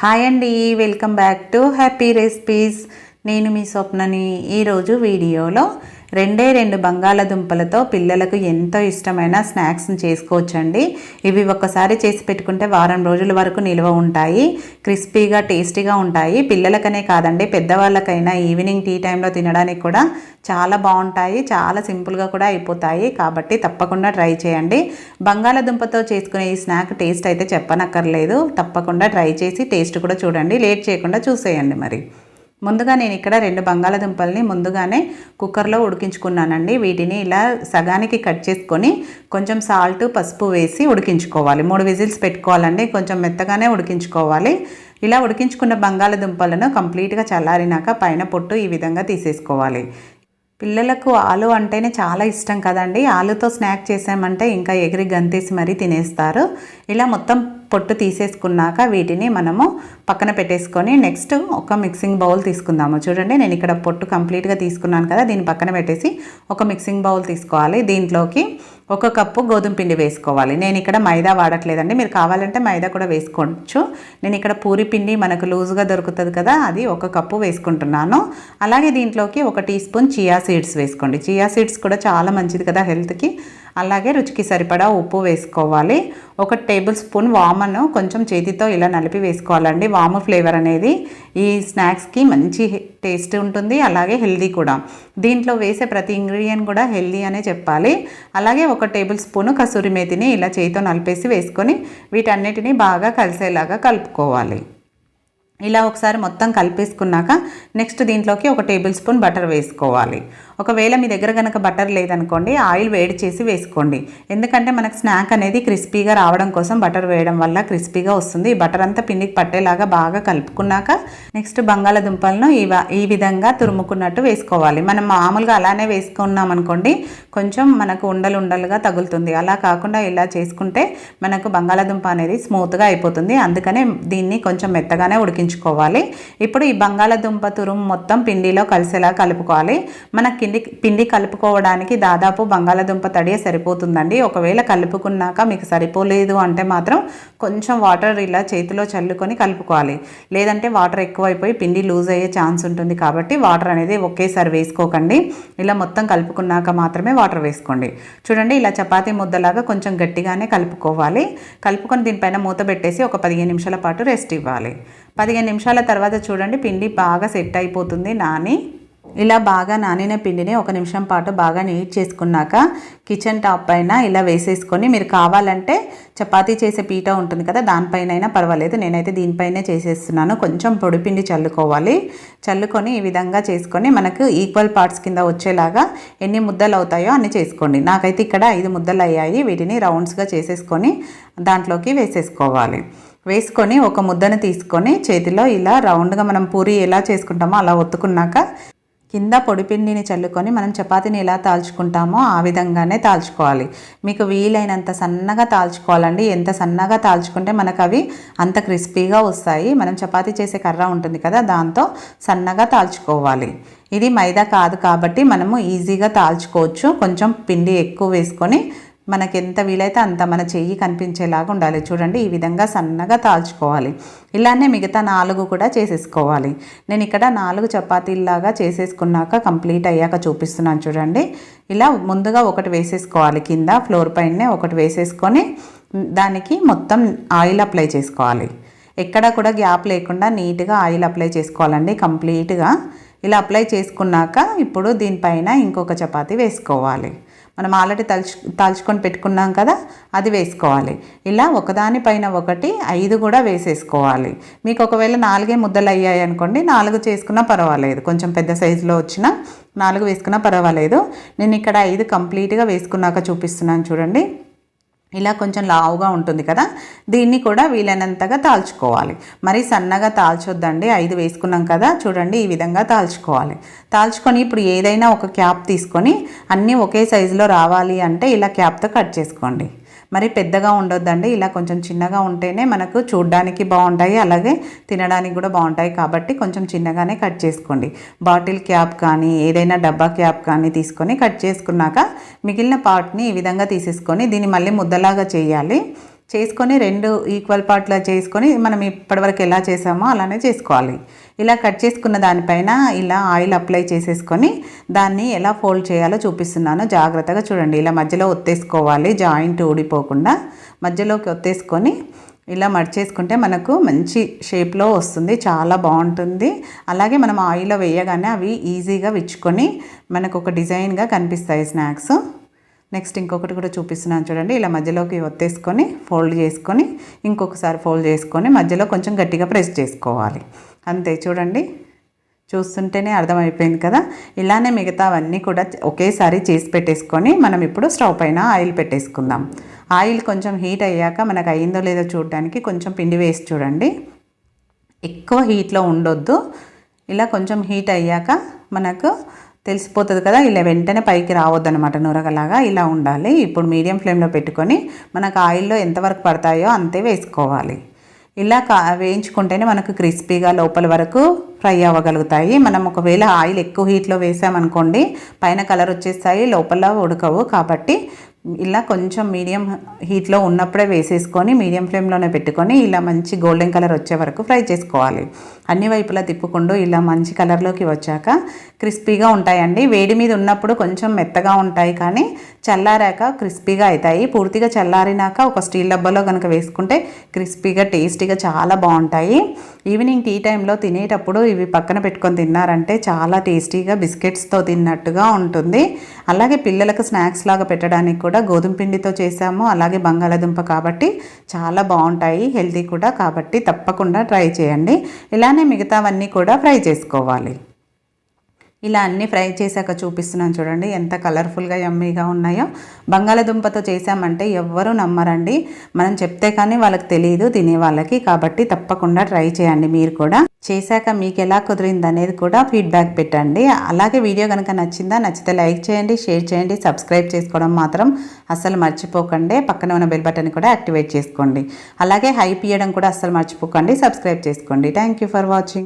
Hi అండి, welcome back to happy recipes. నేను మీ స్వప్నని. ఈరోజు వీడియోలో రెండు బంగాళాదుంపలతో పిల్లలకు ఎంతో ఇష్టమైన స్నాక్స్ని చేసుకోవచ్చండి. ఇవి ఒక్కసారి చేసి పెట్టుకుంటే వారం రోజుల వరకు నిల్వ ఉంటాయి. క్రిస్పీగా టేస్టీగా ఉంటాయి. పిల్లలకనే కాదండి, పెద్దవాళ్ళకైనా ఈవినింగ్ టీ టైంలో తినడానికి కూడా చాలా బాగుంటాయి. చాలా సింపుల్గా కూడా అయిపోతాయి. కాబట్టి తప్పకుండా ట్రై చేయండి. బంగాళాదుంపతో చేసుకునే ఈ స్నాక్ టేస్ట్ అయితే చెప్పనక్కర్లేదు. తప్పకుండా ట్రై చేసి టేస్ట్ కూడా చూడండి. లేట్ చేయకుండా చూసేయండి. మరి ముందుగా నేను ఇక్కడ 2 బంగాళాదుంపల్ని ముందుగానే కుక్కర్లో ఉడికించుకున్నానండి. వీటిని ఇలా సగానికి కట్ చేసుకొని కొంచెం సాల్ట్, పసుపు వేసి ఉడికించుకోవాలి. 3 విజిల్స్ పెట్టుకోవాలండి. కొంచెం మెత్తగానే ఉడికించుకోవాలి. ఇలా ఉడికించుకున్న బంగాళాదుంపలను కంప్లీట్గా చల్లారినాక పైన పొట్టు ఈ విధంగా తీసేసుకోవాలి. పిల్లలకు ఆలు అంటేనే చాలా ఇష్టం కదండి. ఆలుతో స్నాక్ చేసామంటే ఇంకా ఎగిరి గంతేసి మరీ తినేస్తారు. ఇలా మొత్తం పొట్టు తీసేసుకున్నాక వీటిని మనము పక్కన పెట్టేసుకొని నెక్స్ట్ ఒక మిక్సింగ్ బౌల్ తీసుకుందాము. చూడండి, నేను ఇక్కడ పొట్టు కంప్లీట్గా తీసుకున్నాను కదా, దీన్ని పక్కన పెట్టేసి ఒక మిక్సింగ్ బౌల్ తీసుకోవాలి. దీంట్లోకి 1 కప్పు గోధుమ పిండి వేసుకోవాలి. నేను ఇక్కడ మైదా వాడట్లేదండి, మీరు కావాలంటే మైదా కూడా వేసుకోవచ్చు. నేను ఇక్కడ పూరి పిండి మనకు లూజ్గా దొరుకుతుంది కదా, అది 1 కప్పు వేసుకుంటున్నాను. అలాగే దీంట్లోకి 1 టీ స్పూన్ చియా సీడ్స్ వేసుకోండి. చియా సీడ్స్ కూడా చాలా మంచిది కదా హెల్త్కి. అలాగే రుచికి సరిపడా ఉప్పు వేసుకోవాలి. 1 టేబుల్ స్పూన్ వామును కొంచెం చేతితో ఇలా నలిపి వేసుకోవాలండి. వాము ఫ్లేవర్ అనేది ఈ స్నాక్స్కి మంచి టేస్ట్ ఉంటుంది, అలాగే హెల్దీ కూడా. దీంట్లో వేసే ప్రతి ఇంగ్రీడియంట్ కూడా హెల్దీ అనే చెప్పాలి. అలాగే 1 టేబుల్ స్పూను కసూరి మేతిని ఇలా చేతితో నలిపేసి వేసుకొని వీటన్నిటిని బాగా కలిసేలాగా కలుపుకోవాలి. ఇలా ఒకసారి మొత్తం కలిపేసుకున్నాక నెక్స్ట్ దీంట్లోకి 1 టేబుల్ స్పూన్ బటర్ వేసుకోవాలి. ఒకవేళ మీ దగ్గర కనుక బటర్ లేదనుకోండి, ఆయిల్ వేడి చేసి వేసుకోండి. ఎందుకంటే మనకు స్నాక్ అనేది క్రిస్పీగా రావడం కోసం బటర్ వేయడం వల్ల క్రిస్పీగా వస్తుంది. ఈ బటర్ అంతా పిండికి పట్టేలాగా బాగా కలుపుకున్నాక నెక్స్ట్ బంగాళాదుంపలను ఈ విధంగా తురుముకున్నట్టు వేసుకోవాలి. మనం మామూలుగా అలానే వేసుకున్నాం అనుకోండి, కొంచెం మనకు ఉండలుగా తగులుతుంది. అలా కాకుండా ఇలా చేసుకుంటే మనకు బంగాళాదుంప అనేది స్మూత్గా అయిపోతుంది. అందుకనే దీన్ని కొంచెం మెత్తగానే ఉడికించుకోవాలి. ఇప్పుడు ఈ బంగాళాదుంప తురుము మొత్తం పిండిలో కలిసేలా కలుపుకోవాలి. మనకి పిండి కలుపుకోవడానికి దాదాపు బంగాళాదుంప తడియే సరిపోతుందండి. ఒకవేళ కలుపుకున్నాక మీకు సరిపోలేదు అంటే మాత్రం కొంచెం వాటర్ ఇలా చేతిలో చల్లుకొని కలుపుకోవాలి. లేదంటే వాటర్ ఎక్కువైపోయి పిండి లూజ్ అయ్యే ఛాన్స్ ఉంటుంది. కాబట్టి వాటర్ అనేది ఒకేసారి వేసుకోకండి. ఇలా మొత్తం కలుపుకున్నాక మాత్రమే వాటర్ వేసుకోండి. చూడండి, ఇలా చపాతీ ముద్దలాగా కొంచెం గట్టిగానే కలుపుకోవాలి. కలుపుకొని దీనిపైన మూత పెట్టేసి ఒక 15 నిమిషాల పాటు రెస్ట్ ఇవ్వాలి. 15 నిమిషాల తర్వాత చూడండి, పిండి బాగా సెట్ అయిపోతుంది. ఇలా బాగా నానిన పిండిని 1 నిమిషం పాటు బాగా నీట్ చేసుకున్నాక కిచెన్ టాప్ పైన ఇలా వేసేసుకొని, మీరు కావాలంటే చపాతీ చేసే పీట ఉంటుంది కదా, దానిపైన అయినా పర్వాలేదు. నేనైతే దీనిపైనే చేసేస్తున్నాను. కొంచెం పొడి పిండి చల్లుకొని ఈ విధంగా చేసుకొని మనకు ఈక్వల్ పార్ట్స్ కింద వచ్చేలాగా ఎన్ని ముద్దలు అవుతాయో అన్ని చేసుకోండి. నాకైతే ఇక్కడ 5 ముద్దలు అయ్యాయి. వీటిని రౌండ్స్గా చేసేసుకొని దాంట్లోకి వేసేసుకోవాలి. వేసుకొని ఒక ముద్దను తీసుకొని చేతిలో ఇలా రౌండ్గా మనం పూరి ఎలా చేసుకుంటామో అలా ఒత్తుకున్నాక కింద పొడిపిండిని చల్లుకొని మనం చపాతీని ఎలా తాల్చుకుంటామో ఆ విధంగానే తాల్చుకోవాలి. మీకు వీలైనంత సన్నగా తాల్చుకోవాలండి. ఎంత సన్నగా తాల్చుకుంటే మనకు అవి అంత క్రిస్పీగా వస్తాయి. మనం చపాతీ చేసే కర్ర ఉంటుంది కదా, దాంతో సన్నగా తాల్చుకోవాలి. ఇది మైదా కాదు కాబట్టి మనము ఈజీగా తాల్చుకోవచ్చు. కొంచెం పిండి ఎక్కువ వేసుకొని మనకి ఎంత వీలైతే అంత మన చెయ్యి కనిపించేలాగా ఉండాలి. చూడండి, ఈ విధంగా సన్నగా తాల్చుకోవాలి. ఇలానే మిగతా 4 కూడా చేసేసుకోవాలి. నేను ఇక్కడ 4 చపాతీల్లాగా చేసేసుకున్నాక కంప్లీట్ అయ్యాక చూపిస్తున్నాను. చూడండి, ఇలా ముందుగా ఒకటి వేసేసుకోవాలి. కింద ఫ్లోర్ పైనే ఒకటి వేసేసుకొని దానికి మొత్తం ఆయిల్ అప్లై చేసుకోవాలి. ఎక్కడా కూడా గ్యాప్ లేకుండా నీట్గా ఆయిల్ అప్లై చేసుకోవాలండి కంప్లీట్గా. ఇలా అప్లై చేసుకున్నాక ఇప్పుడు దీనిపైన ఇంకొక చపాతీ వేసుకోవాలి. మనం ఆల్రెడీ తాల్చుకొని పెట్టుకున్నాం కదా, అది వేసుకోవాలి. ఇలా ఒకదానిపైన ఒకటి 5 కూడా వేసేసుకోవాలి. మీకు ఒకవేళ 4 ముద్దలు అయ్యాయి అనుకోండి, 4 చేసుకున్నా పర్వాలేదు. కొంచెం పెద్ద సైజులో వచ్చినా 4 వేసుకున్నా పర్వాలేదు. నేను ఇక్కడ 5 కంప్లీట్గా వేసుకున్నాక చూపిస్తున్నాను. చూడండి, ఇలా కొంచెం లావుగా ఉంటుంది కదా, దీన్ని కూడా వీలైనంతగా తాల్చుకోవాలి. మరి సన్నగా తాల్చొద్దండి. 5 వేసుకున్నాం కదా, చూడండి ఈ విధంగా తాల్చుకోవాలి. తాల్చుకొని ఇప్పుడు ఏదైనా ఒక క్యాప్ తీసుకొని అన్నీ ఒకే సైజులో రావాలి అంటే ఇలా క్యాప్తో కట్ చేసుకోండి. మరి పెద్దగా ఉండొద్దండి. ఇలా కొంచెం చిన్నగా ఉంటేనే మనకు చూడడానికి బాగుంటాయి, అలాగే తినడానికి కూడా బాగుంటాయి. కాబట్టి కొంచెం చిన్నగానే కట్ చేసుకోండి. బాటిల్ క్యాప్ కానీ ఏదైనా డబ్బా క్యాప్ కానీ తీసుకొని కట్ చేసుకున్నాక మిగిలిన పార్ట్ని ఈ విధంగా తీసేసుకొని దీన్ని మళ్ళీ ముద్దలాగా చేయాలి. చేసుకొని 2 ఈక్వల్ పార్ట్లా చేసుకొని మనం ఇప్పటివరకు ఎలా చేసామో అలానే చేసుకోవాలి. ఇలా కట్ చేసుకున్న దానిపైన ఇలా ఆయిల్ అప్లై చేసేసుకొని దాన్ని ఎలా ఫోల్డ్ చేయాలో చూపిస్తున్నాను. జాగ్రత్తగా చూడండి. ఇలా మధ్యలో ఒత్తేసుకోవాలి, జాయింట్ ఊడిపోకుండా మధ్యలోకి ఒత్తేసుకొని ఇలా మడిచేసుకుంటే మనకు మంచి షేప్లో వస్తుంది, చాలా బాగుంటుంది. అలాగే మనం ఆయిల్లో వేయగానే అవి ఈజీగా విచ్చుకొని మనకు ఒక డిజైన్గా కనిపిస్తాయి స్నాక్స్. నెక్స్ట్ ఇంకొకటి కూడా చూపిస్తున్నాను చూడండి. ఇలా మధ్యలోకి ఒత్తేసుకొని ఫోల్డ్ చేసుకొని ఇంకొకసారి ఫోల్డ్ చేసుకొని మధ్యలో కొంచెం గట్టిగా ప్రెస్ చేసుకోవాలి. అంతే, చూడండి, చూస్తుంటేనే అర్థమైపోయింది కదా. ఇలానే మిగతావన్నీ కూడా ఒకేసారి చేసి పెట్టేసుకొని మనం ఇప్పుడు స్టవ్ పైన ఆయిల్ పెట్టేసుకుందాం. ఆయిల్ కొంచెం హీట్ అయ్యాక మనకు అయిందో లేదో చూడడానికి కొంచెం పిండి వేసి చూడండి. ఎక్కువ హీట్లో ఉండొద్దు. ఇలా కొంచెం హీట్ అయ్యాక మనకు తెలిసిపోతుంది కదా, ఇలా వెంటనే పైకి రావద్దు అనమాట, నూరగలాగా ఇలా ఉండాలి. ఇప్పుడు మీడియం ఫ్లేమ్లో పెట్టుకొని మనకు ఆయిల్లో ఎంతవరకు పడతాయో అంతే వేసుకోవాలి. ఇలా వేయించుకుంటేనే మనకు క్రిస్పీగా లోపల వరకు ఫ్రై అవ్వగలుగుతాయి. మనం ఒకవేళ ఆయిల్ ఎక్కువ హీట్లో వేసామనుకోండి పైన కలర్ వచ్చేస్తాయి, లోపల ఉడకవు. కాబట్టి ఇలా కొంచెం మీడియం హీట్లో ఉన్నప్పుడే వేసేసుకొని మీడియం ఫ్లేమ్లోనే పెట్టుకొని ఇలా మంచి గోల్డెన్ కలర్ వచ్చే వరకు ఫ్రై చేసుకోవాలి. అన్ని వైపులా తిప్పుకుంటూ ఇలా మంచి కలర్లోకి వచ్చాక క్రిస్పీగా ఉంటాయండి. వేడి మీద ఉన్నప్పుడు కొంచెం మెత్తగా ఉంటాయి, కానీ చల్లారాక క్రిస్పీగా అవుతాయి. పూర్తిగా చల్లారినాక ఒక స్టీల్ డబ్బాలో కనుక వేసుకుంటే క్రిస్పీగా టేస్టీగా చాలా బాగుంటాయి. ఈవినింగ్ టీ టైంలో తినేటప్పుడు ఇవి పక్కన పెట్టుకొని తిన్నారంటే చాలా టేస్టీగా బిస్కెట్స్తో తిన్నట్టుగా ఉంటుంది. అలాగే పిల్లలకు స్నాక్స్ లాగా పెట్టడానికి కూడా గోధుమ పిండితో చేసాము, అలాగే బంగాళాదుంప కాబట్టి చాలా బాగుంటాయి, హెల్తీ కూడా. కాబట్టి తప్పకుండా ట్రై చేయండి. ఇలానే మిగతావన్నీ కూడా ఫ్రై చేసుకోవాలి. ఇలా అన్నీ ఫ్రై చేశాక చూపిస్తున్నాను చూడండి ఎంత కలర్ఫుల్గా యమ్మీగా ఉన్నాయో. బంగాళాదుంపతో చేసామంటే ఎవ్వరూ నమ్మరండి, మనం చెప్తే కానీ వాళ్ళకి తెలియదు తినే వాళ్ళకి. కాబట్టి తప్పకుండా ట్రై చేయండి మీరు కూడా. చేశాక మీకు ఎలా కుదిరింది అనేది కూడా ఫీడ్బ్యాక్ పెట్టండి. అలాగే వీడియో కనుక నచ్చితే లైక్ చేయండి, షేర్ చేయండి, సబ్స్క్రైబ్ చేసుకోవడం మాత్రం అస్సలు మర్చిపోకండి. పక్కన ఉన్న బెల్ బటన్ కూడా యాక్టివేట్ చేసుకోండి. అలాగే హైప్ ఇవ్వడం కూడా అస్సలు మర్చిపోకండి. సబ్స్క్రైబ్ చేసుకోండి. Thank you for watching.